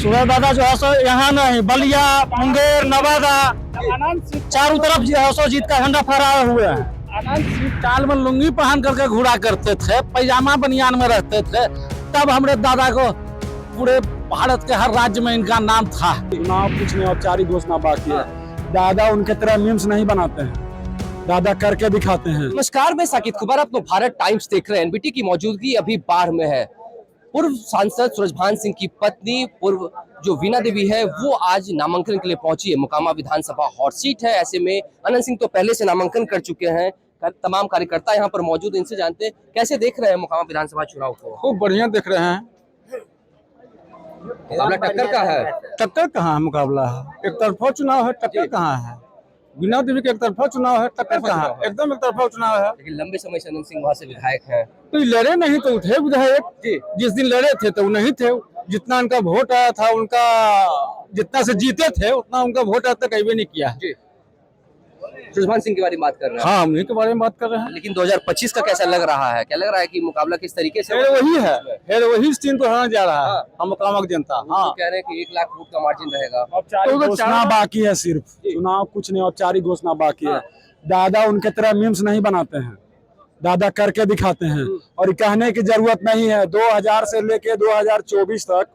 सूरज दादा जो है सो यहाँ नहीं, बलिया, मुंगेर, नवादा, चारों तरफ जो है सो जीत का झंडा फहराए हुए हैं। अनंत सिंह काल में लुंगी पहन करके घूरा करते थे, पैजामा बनियान में रहते थे, तब हमारे दादा को पूरे भारत के हर राज्य में इनका नाम था। चुनाव कुछ नहीं, औपचारिक घोषणा बाकी है। दादा उनके तरह मीम्स नहीं बनाते हैं, दादा करके दिखाते हैं। नमस्कार, मैं साकिब खुबार, आप लोग भारत टाइम्स देख रहे हैं। एनबीटी की मौजूदगी अभी बाढ़ में है। पूर्व सांसद सूरजभान सिंह की पत्नी पूर्व जो वीणा देवी है, वो आज नामांकन के लिए पहुंची है। मोकामा विधानसभा हॉट सीट है। ऐसे में अनंत सिंह तो पहले से नामांकन कर चुके हैं। तमाम कार्यकर्ता यहाँ पर मौजूद, इनसे जानते हैं कैसे देख रहे हैं मोकामा विधानसभा चुनाव को। खूब बढ़िया देख रहे हैं। मुकाबला टक्कर का है। टक्कर कहाँ है, मुकाबला है। एक तरफा चुनाव है, टक्कर कहाँ है। वीणा देवी का एक तरफा चुनाव है, टक्कर कहाँ है। एकदम एक तरफा चुनाव है। लेकिन लंबे समय से अनंत सिंह वहाँ से विधायक हैं। तो ये लड़े नहीं तो थे विधायक। जिस दिन लड़े थे तो नहीं थे। जितना उनका वोट आया था, उनका जितना से जीते थे उतना उनका वोट आज तक कभी नहीं किया। सूरजभान सिंह के बारे में बात कर रहे हैं। हाँ, उन्हीं के बारे में बात कर रहे हैं। लेकिन 2025 का कैसा लग रहा है? क्या लग रहा है कि मुकाबला किस तरीके से वही है, फिर वही स्टीम को हराने जा रहा है। हम मुकामा की जनता। हाँ, कह रहे हैं कि 1 लाख वोट का मार्जिन रहेगा। तो घोषणा बाकी है, सिर्फ चुनाव कुछ नहीं, औपचारिक घोषणा बाकी है। दादा उनके तरह मीम्स नहीं बनाते हैं, दादा करके दिखाते हैं। और कहने की जरूरत नहीं है। 2000 से लेके 2024 तक,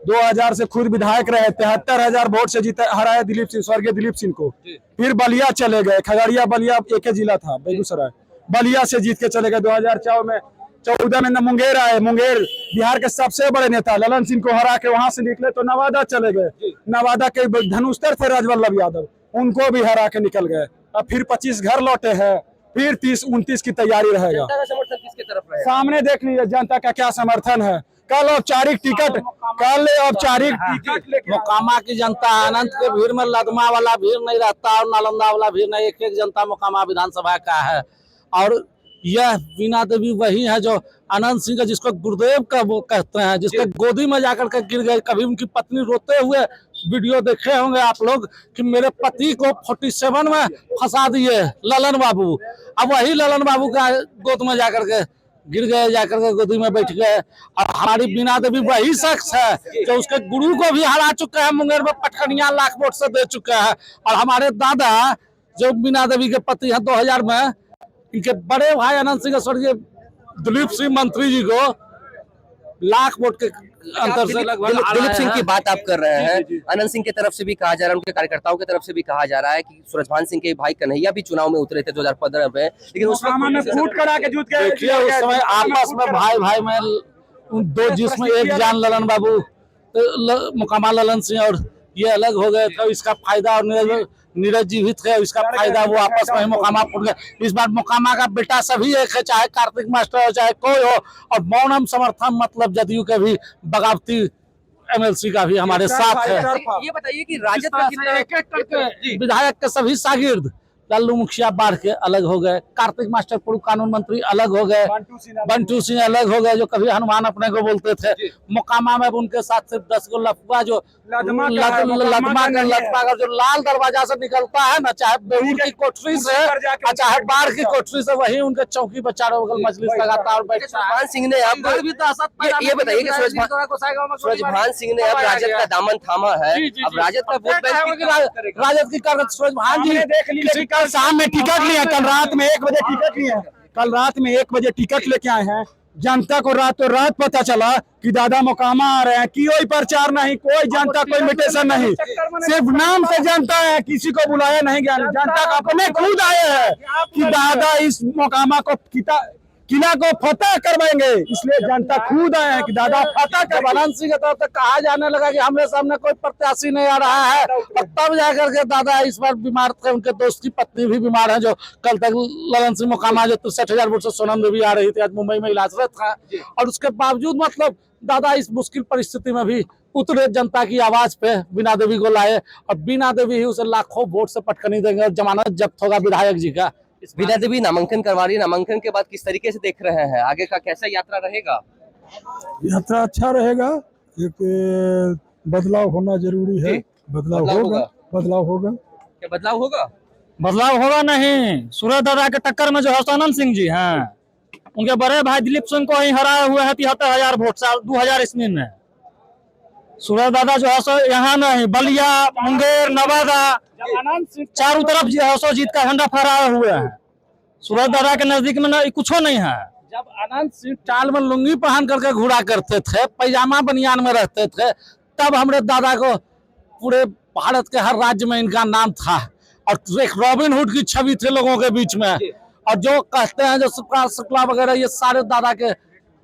2000 से खुद विधायक रहे, 73,000 वोट से जीते हराए दिलीप सिंह, स्वर्गीय दिलीप सिंह को। फिर बलिया चले गए, खगड़िया बलिया एक ही जिला था, बेगूसराय, बलिया से जीत के चले गए। 2014 में मुंगेर आए, मुंगेर बिहार के सबसे बड़े नेता ललन सिंह को हरा के वहां से निकले तो नवादा चले गए। नवादा के धनुष्तर थे राजवल्लभ यादव, उनको भी हरा के निकल गए। अब फिर 25 घर लौटे हैं, फिर 30-29 की तैयारी रहेगा। जनता का समर्थन किसके तरफ रहेगा? सामने देख लीजिए जनता का क्या समर्थन है। कल औपचारिक टिकट मोकामा की जनता अनंत के भीड़ में लदमा वाला भीड़ नहीं रहता और नालंदा वाला भीड़ नहीं, एक जनता मोकामा विधानसभा का है। और यह वीणा देवी वही है जो अनंत सिंह का, जिसको गुरुदेव का वो कहते हैं, जिसके गोदी में जाकर के गिर गए। कभी उनकी पत्नी रोते हुए वीडियो देखे होंगे आप लोग कि मेरे पति को 47 में फंसा दिए ललन बाबू। अब वही ललन बाबू का गोद में जाकर के गिर गए, जाकर के गोदी में बैठ गए। और हमारी वीणा देवी वही शख्स है जो उसके गुरु को भी हरा चुके हैं, मुंगेर में पटखनिया लाख वोट से दे चुके हैं। और हमारे दादा जो वीणा देवी के पति हैं, 2000 में इनके बड़े भाई अनंत सिंह, स्वर्गीय दिलीप सिंह मंत्री जी को लाख वोट के अंतर से लगभग दिलीप सिंह की बात आप कर रहे हैं। अनंत सिंह की तरफ से भी कहा जा रहा है, उनके कार्यकर्ताओं की तरफ से भी कहा जा रहा है कि सूरजभान सिंह के भाई कन्हैया भी चुनाव में उतरे थे 2015 में, लेकिन उस फूट करा के जूत के देखिए उस समय आपस में भाई भाई में दो, जिसमें एक जान ललन बाबू मोकामा ललन सिंह और ये अलग हो गए थे। इसका फायदा और नीरज जी भी थे, इसका फायदा वो आपस में मोकामा फूट गए। इस बार मोकामा का बेटा सभी एक है, चाहे कार्तिक मास्टर हो चाहे कोई हो। और मौनम समर्थन मतलब जदयू के भी बगावती एमएलसी का भी हमारे साथ है। ये बताइए कि राजद का कितना विधायक के सभी शागिर्द, लल्लू मुखिया बाढ़ के अलग हो गए, कार्तिक मास्टर पूर्व कानून मंत्री अलग हो गए, बंटू सिंह अलग हो गए जो कभी हनुमान अपने को बोलते थे। मोकामा में उनके साथ सिर्फ 10 गो लफुआ जो लदमा का जो लाल दरवाजा से निकलता है ना, चाहे बेऊर की कोठरी से चाहे बाढ़ की कोठरी से, वही उनके चौकी पर चारों बगल मजलिस लगाता और बैठता है। सूरजभान सिंह ने अब ये बताइए कि सूरजभान सिंह ने अब राजद का दामन थामा है। अब राजद का वोट बैंक राजद की कारगर सूरजभान जी किसी कल शाम में टिकट लिए, कल रात में 1 बजे टिकट लिए, कल रात में 1 बजे टिकट लेके आए हैं। जनता को रातों रात पता चला कि दादा मोकामा आ रहे हैं। कोई प्रचार नहीं, कोई जनता, कोई इन्विटेशन नहीं, सिर्फ नाम से जनता है, किसी को बुलाया नहीं गया। जनता का अपने खुद आए हैं कि दादा इस मोकामा को किला को फतह करवाएंगे, इसलिए जनता खुद आए हैं कि दादा फतह कर। अनंत सिंह की तरफ से कहा जाने लगा कि हमारे सामने कोई प्रत्याशी नहीं आ रहा है, और तब जाकर के दादा इस बार बीमार थे। उनके दोस्त की पत्नी भी बीमार है, जो कल तक ललन सिंह मोकामा जो 63,000 वोट से सोनम देवी आ रही थी, आज मुंबई में इलाजरत था। और उसके बावजूद मतलब दादा इस मुश्किल परिस्थिति में भी उतरे, जनता की आवाज पे वीणा देवी को लाए। और वीणा देवी ही उसे लाखों वोट से पटखनी देंगे और जमानत जब्त होगा विधायक जी का। वीणा देवी नामांकन करवा रही है। नामांकन के बाद किस तरीके से देख रहे हैं, आगे का कैसा यात्रा रहेगा? यात्रा अच्छा रहेगा। एक बदलाव होना जरूरी है। बदलाव होगा। क्या बदलाव होगा? बदलाव होगा नहीं। सूरज दादा के टक्कर में जो है अनंत सिंह जी हैं, उनके बड़े भाई दिलीप सिंह को ही हराए हुए हैं 73,000 वोट 2000 ईस्वी में। सूरज दादा जो है सो यहाँ नहीं, बलिया, मुंगेर, नवादा, चारों तरफ जो है सो जीत का झंडा फहराए हुए हैं। सूरज दादा के नजदीक में कुछ नहीं है। जब अनंत सिंह टाल में लुंगी पहन करके घूरा करते थे, पैजामा बनियान में रहते थे, तब हमारे दादा को पूरे भारत के हर राज्य में इनका नाम था और एक रॉबिन हुड की छवि थी लोगों के बीच में। और जो कहते हैं जो शुक्ला वगैरह ये सारे दादा के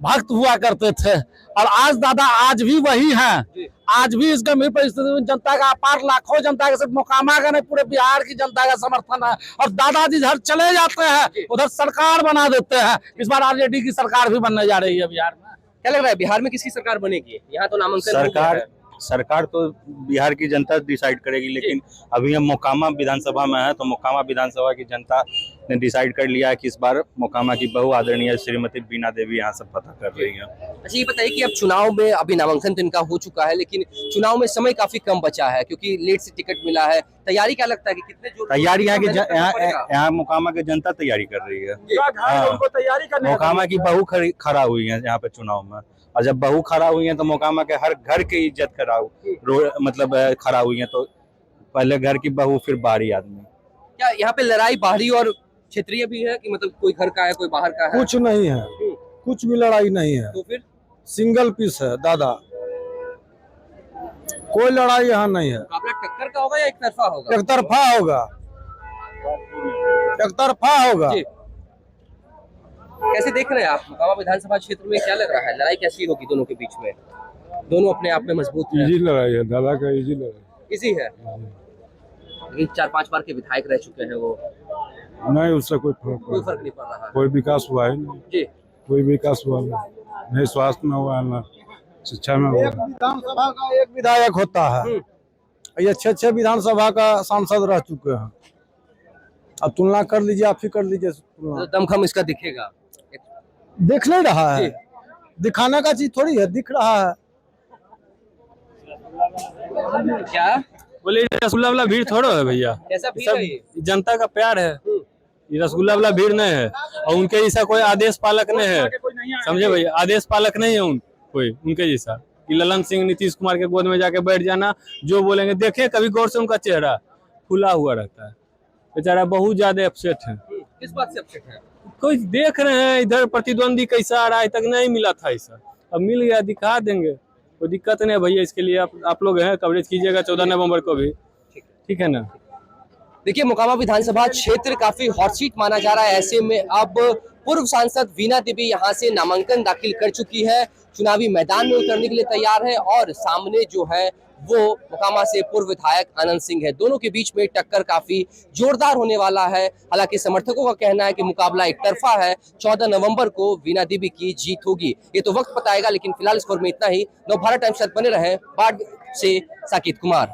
भक्त हुआ करते थे और आज दादा आज भी वही हैं। आज भी इस गंभीर परिस्थिति में जनता का अपार लाखों जनता का सिर्फ मोकामा का नहीं पूरे बिहार की जनता का समर्थन है और दादाजी इधर चले जाते हैं उधर सरकार बना देते हैं। इस बार आरजेडी की सरकार भी बनने जा रही है बिहार में। क्या लग रहा है बिहार में किसकी सरकार बनेगी? यहाँ तो नामांकन हो गया है। सरकार तो बिहार की जनता डिसाइड करेगी, लेकिन अभी हम मोकामा विधानसभा में है तो मोकामा विधानसभा की जनता ने डिसाइड कर लिया है कि इस बार मोकामा की बहु आदरणीय श्रीमती बीना देवी यहाँ से पता कर रही है। अच्छा ये बताइए कि अब चुनाव में अभी नामांकन तो इनका हो चुका है, लेकिन चुनाव में समय काफी कम बचा है क्योंकि लेट से टिकट मिला है। तैयारी क्या लगता है कि कितने जोर तैयारी यहाँ मोकामा की जनता तैयारी कर रही है। उनको तैयारी करने मोकामा की बहु खड़ा हुई है यहाँ पे चुनाव में, और जब बहु खड़ा हुई है तो मोकामा के हर घर की इज्जत मतलब खड़ा हुई है, तो पहले घर की बहु फिर बाहरी आदमी। क्या यहाँ पे लड़ाई बाहरी और क्षेत्रीय भी है कि मतलब कोई घर का है कोई बाहर का है? कुछ नहीं है, कुछ भी लड़ाई नहीं है, तो फिर सिंगल पीस है दादा, कोई लड़ाई यहाँ नहीं है। मुकाबला टक्कर का होगा या एक तरफा होगा? एक तरफा होगा, एक तरफा होगा। जी। कैसे देख रहे हैं आप मोकामा विधानसभा क्षेत्र में? क्या लग रहा है लड़ाई कैसी होगी दोनों के बीच में? दोनों अपने आप में मजबूत हैं। इजी लड़ाई है दादा का, इजी लड़ाई। इसी है, लेकिन 4-5 बार के विधायक रह चुके हैं वो। नहीं उससे कोई कोई फर्क नहीं पड़ रहा है। कोई विकास हुआ है नहीं जी। कोई विकास हुआ नहीं, स्वास्थ्य में हुआ ना शिक्षा में हुआ। विधानसभा का एक विधायक होता है, ये 6 विधानसभा का सांसद रह चुके हैं। अब तुलना कर लीजिए, आप ही कर लीजिए तो दमखम इसका दिखेगा। दिख नहीं रहा है, दिखाने का चीज थोड़ी है, दिख रहा है। क्या बोले रसगुल्ला वाला भीड़ थोड़ा है भैया, कैसा भीड़ है ये? जनता का प्यार है। ये रसगुल्ला वाला भीड़ नहीं है और उनके जैसा कोई आदेश पालक नहीं है, समझे भैया? आदेश पालक नहीं है कोई उनके जैसा कि ललन सिंह नीतीश कुमार के गोद में जाके बैठ जाना, जो बोलेंगे। देखे कभी गौर से उनका चेहरा फुला हुआ रहता है, बेचारा बहुत ज्यादा अपसेट है। किस बात से अपसेट है? कोई देख रहे हैं इधर प्रतिद्वंदी कैसा आ रहा है, तक नहीं मिला था ऐसा, अब मिल गया, दिखा देंगे, कोई दिक्कत नहीं है भैया। इसके लिए आप लोग हैं, कवरेज कीजिएगा 14 नवंबर को भी, ठीक है ना? देखिए मोकामा विधानसभा क्षेत्र काफी हॉट सीट माना जा रहा है। ऐसे में अब पूर्व सांसद वीणा देवी यहाँ से नामांकन दाखिल कर चुकी है, चुनावी मैदान में उतरने के लिए तैयार है और सामने जो है वो मोकामा से पूर्व विधायक आनंद सिंह है। दोनों के बीच में टक्कर काफी जोरदार होने वाला है। हालांकि समर्थकों का कहना है कि मुकाबला एक तरफा है, 14 नवंबर को वीणा देवी की जीत होगी। ये तो वक्त बताएगा, लेकिन फिलहाल इस खबर में इतना ही। नवभारत टाइम्स साथ बने रहे। बाढ़ से साकिब कुमार।